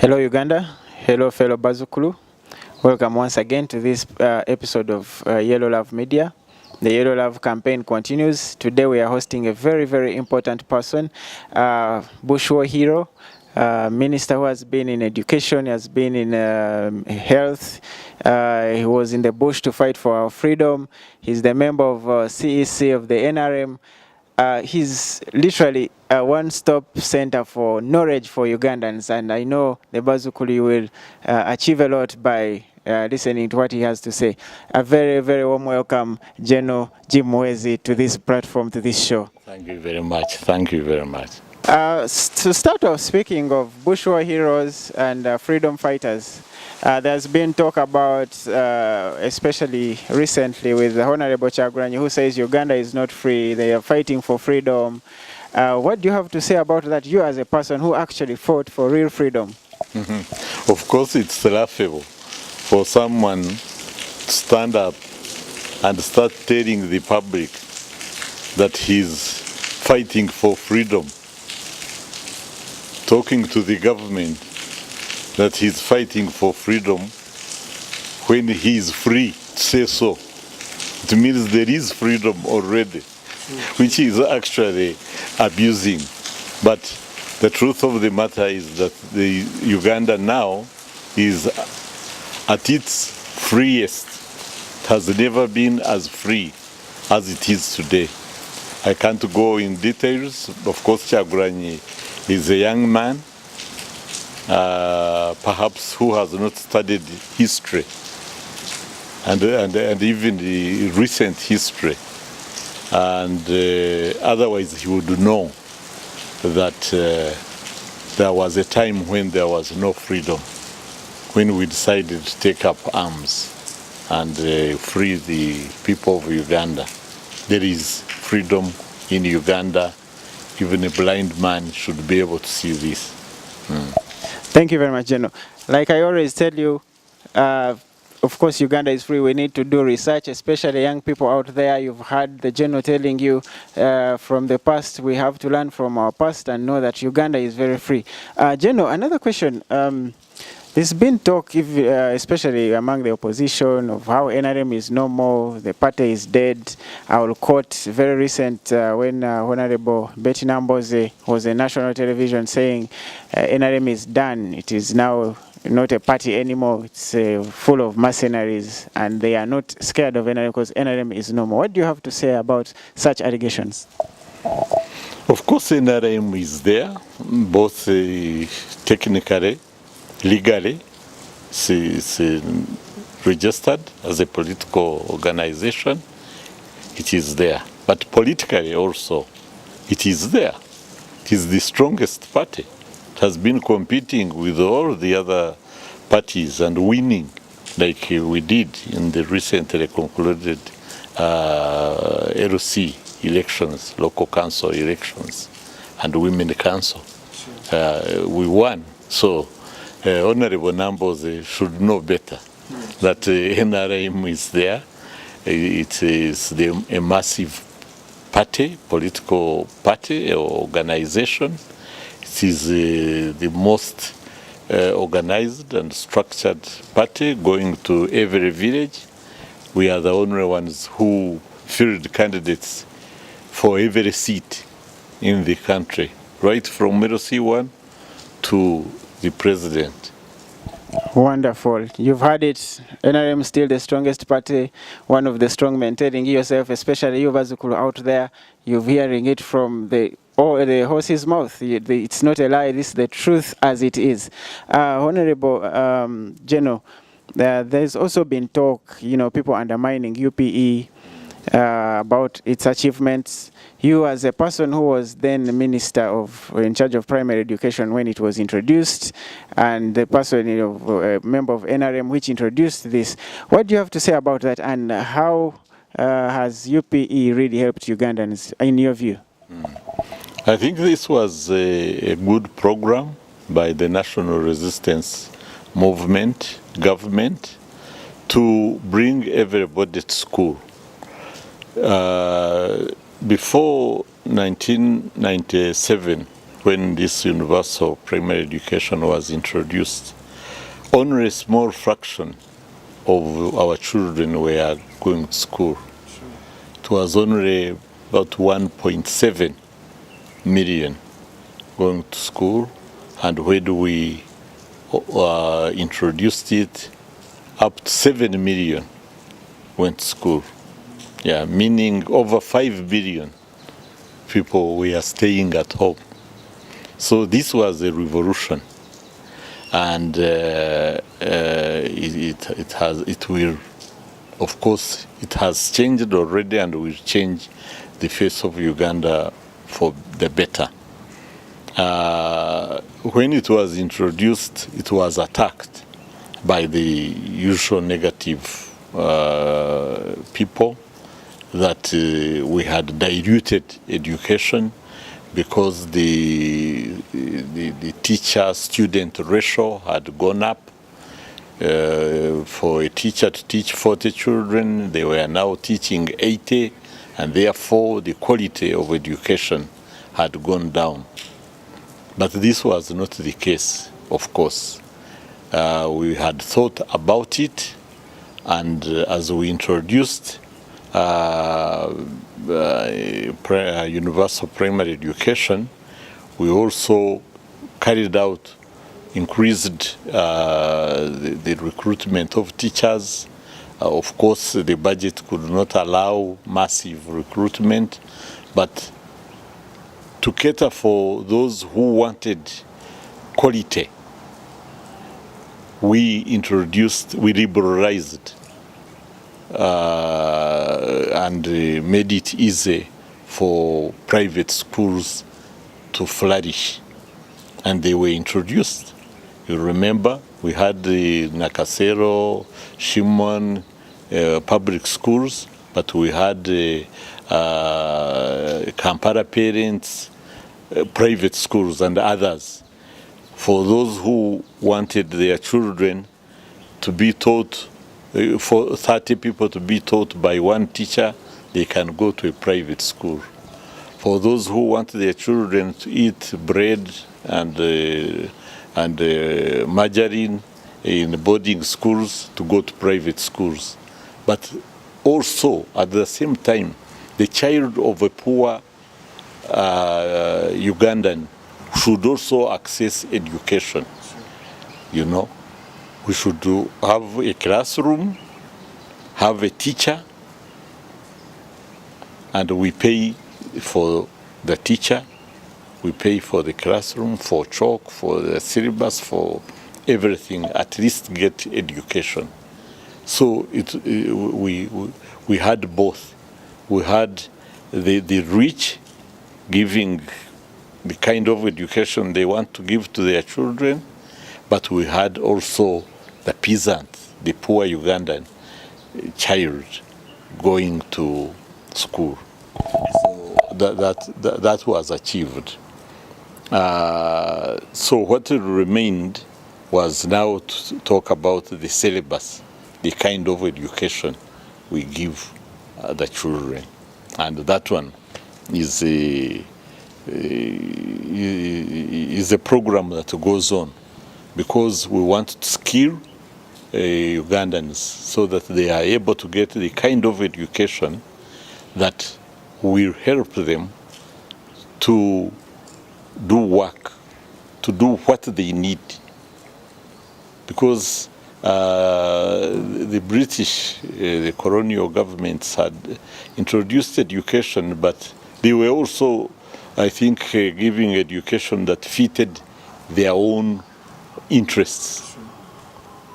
Hello Uganda, hello fellow Bazukulu. Welcome once again to this episode of Yellow Love Media. The Yellow Love campaign continues. Today we are hosting a very, very important person, Bush War hero, minister who has been in education, has been in health. He was in the bush to fight for our freedom. He's the member of CEC of the NRM. He's literally a one-stop center for knowledge for Ugandans, and I know the Bazukulu will achieve a lot by listening to what he has to say. A very, very warm welcome, Gen Jim Muhwezi, to this platform, to this show. Thank you very much. Thank you very much. To start off, speaking of bush war heroes and freedom fighters, there's been talk about, especially recently with the Honorable Kyagulanyi, who says Uganda is not free, they are fighting for freedom. What do you have to say about that, you as a person who actually fought for real freedom? Of course, it's laughable for someone to stand up and start telling the public that he's fighting for freedom, talking to the government that he's fighting for freedom when he is free to say so. It means there is freedom already, which is actually abusing. But the truth of the matter is that the Uganda now is at its freest. It has never been as free as it is today. I can't go in details. Of course, Kyagulanyi is a young man, perhaps who has not studied history and even the recent history. And otherwise he would know that there was a time when there was no freedom, when we decided to take up arms and free the people of Uganda. There is freedom in Uganda. Even a blind man should be able to see this. Thank you very much, General. Like I always tell you, of course, Uganda is free. We need to do research, especially young people out there. You've heard the General telling you from the past, we have to learn from our past and know that Uganda is very free. General, another question. There's been talk, especially among the opposition, of how NRM is no more, the party is dead. I will quote very recent when Honorable Betty Namboze was on national television saying NRM is done. It is now not a party anymore. It's full of mercenaries, and they are not scared of NRM because NRM is no more. What do you have to say about such allegations? Of course, NRM is there, both technically, legally. It's registered as a political organization. It is there. But politically also, it is there. It is the strongest party. It has been competing with all the other parties and winning, like we did in the recently concluded LC elections, local council elections, and women council. We won. So Honorable Namboze should know better that NRM is there. It is a massive party, political party or organization. It is the most organized and structured party, going to every village. We are the only ones who field candidates for every seat in the country, right from LC1 to the president. Wonderful. You've heard it. NRM still the strongest party, one of the strong men, telling yourself, especially you Bazukulu out there, you're hearing it from the horse's mouth. It's not a lie, this is the truth as it is. Honorable General, there's also been talk, people undermining UPE about its achievements. You as a person who was then the minister in charge of primary education when it was introduced, and the person, a member of NRM which introduced this, what do you have to say about that, and how has UPE really helped Ugandans in your view? I think this was a good program by the National Resistance Movement government to bring everybody to school. Before 1997, when this universal primary education was introduced, only a small fraction of our children were going to school. It was only about 1.7 million going to school, and when we introduced it, up to 7 million went to school. Yeah, meaning over 5 billion people were staying at home. So this was a revolution, and it will, of course, it has changed already, and will change the face of Uganda for the better. When it was introduced, it was attacked by the usual negative people that we had diluted education because the teacher-student ratio had gone up. For a teacher to teach 40 children, they were now teaching 80, and therefore the quality of education had gone down. But this was not the case, of course. We had thought about it, and as we introduced universal primary education, we also carried out increased the recruitment of teachers. Of course, the budget could not allow massive recruitment, but to cater for those who wanted quality, we liberalized and made it easy for private schools to flourish, and they were introduced. You remember, we had the Nakasero, Shimon public schools, but we had Kampala parents, private schools, and others. For those who wanted their children to be taught, for 30 people to be taught by one teacher, they can go to a private school. For those who want their children to eat bread and margarine in boarding schools, to go to private schools. But also, at the same time, the child of a poor Ugandan should also access education. You know, we should have a classroom, have a teacher, and we pay for the teacher, we pay for the classroom, for chalk, for the syllabus, for everything, at least get education. So we had both. We had the rich giving the kind of education they want to give to their children, but we had also the peasant, the poor Ugandan child going to school. So that was achieved. So what remained was now to talk about the syllabus, the kind of education we give the children, and that one is a program that goes on, because we want to skill Ugandans so that they are able to get the kind of education that will help them to do work, to do what they need. Because the British, the colonial governments had introduced education, but they were also, I think, giving education that fitted their own interests.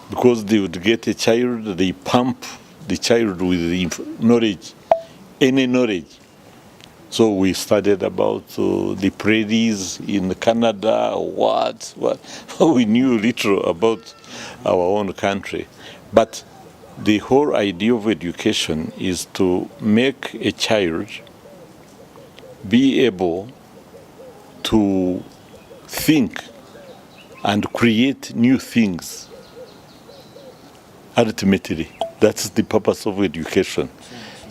Because they would get a child, they pump the child with the knowledge, any knowledge. So we studied about the prairies in Canada, what we knew little about our own country. But the whole idea of education is to make a child be able to think and create new things. Ultimately, that's the purpose of education.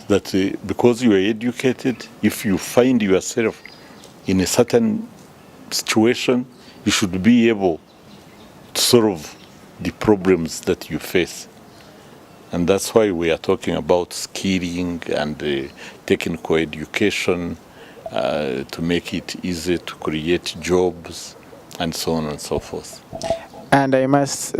That because you are educated, if you find yourself in a certain situation, you should be able to solve the problems that you face. And that's why we are talking about skilling and technical education to make it easy to create jobs and so on and so forth. And I must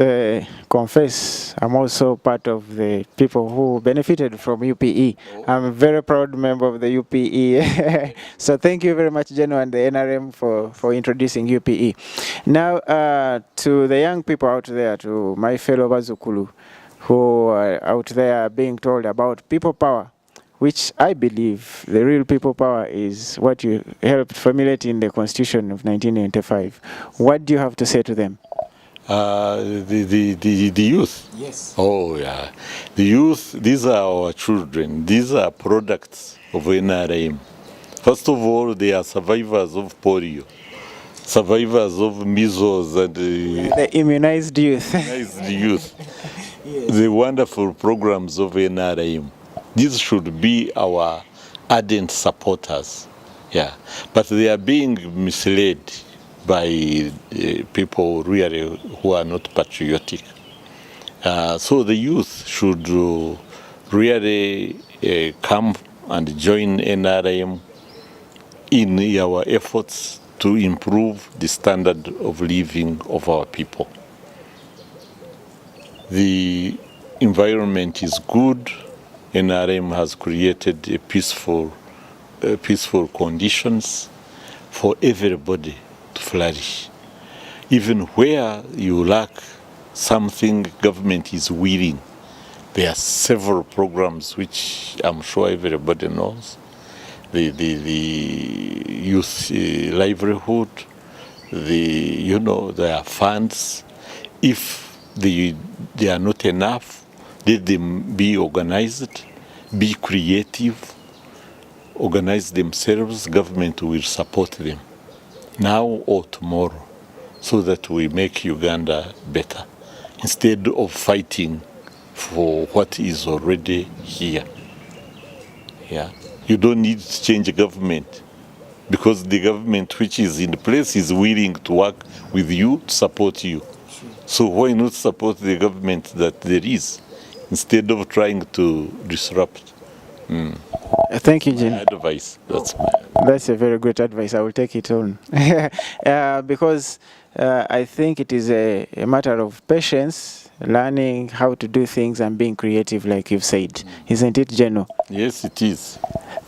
confess, I'm also part of the people who benefited from UPE. I'm a very proud member of the UPE. So thank you very much, General, and the NRM for introducing UPE. Now, to the young people out there, to my fellow Bazukulu, who are out there being told about people power, which I believe the real people power is what you helped formulate in the Constitution of 1995. What do you have to say to them? The youth? Yes. Oh, yeah. The youth, these are our children. These are products of NRM. First of all, they are survivors of polio, survivors of measles and the immunized youth. Immunized youth. Yes. The wonderful programs of NRM. These should be our ardent supporters. Yeah. But they are being misled by people really who are not patriotic. So the youth should really come and join NRM in our efforts to improve the standard of living of our people. The environment is good. NRM has created a peaceful conditions for everybody to flourish. Even where you lack something, government is willing. There are several programs which I'm sure everybody knows. The youth livelihood, there are funds. If they are not enough, let them be organized, be creative, organize themselves, government will support them now or tomorrow so that we make Uganda better instead of fighting for what is already here. Yeah. You don't need to change government because the government which is in place is willing to work with you, to support you. So why not support the government that there is instead of trying to disrupt? Thank you, Jin. Advice. That's a very good advice. I will take it on. Because I think it is a matter of patience, learning how to do things and being creative, like you've said. Isn't it, Geno? Yes, it is.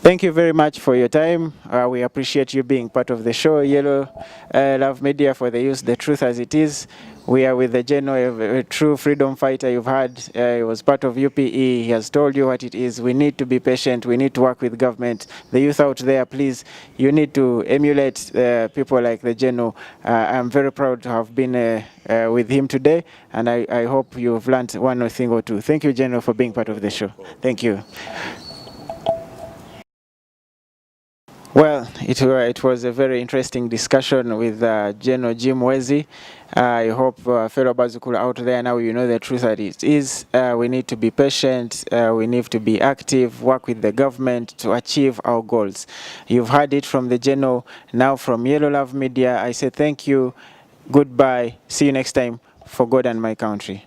Thank you very much for your time. We appreciate you being part of the show, Yellow Love Media for the Youth, the truth as it is. We are with the Geno, a true freedom fighter you've had. He was part of UPE. He has told you what it is. We need to be patient. We need to work with government. The youth out there, please, you need to emulate people like the Geno. I'm very proud to have been with him today, and I hope you've learned one thing or two. Thank you, Geno, for being part of the show. Thank you. Well, it was a very interesting discussion with Gen Jim Muhwezi. I hope fellow Bazukulu out there now you know the truth that it is. We need to be patient, we need to be active, work with the government to achieve our goals. You've heard it from the Geno, now from Yellow Love Media. I say thank you, goodbye, see you next time for God and my country.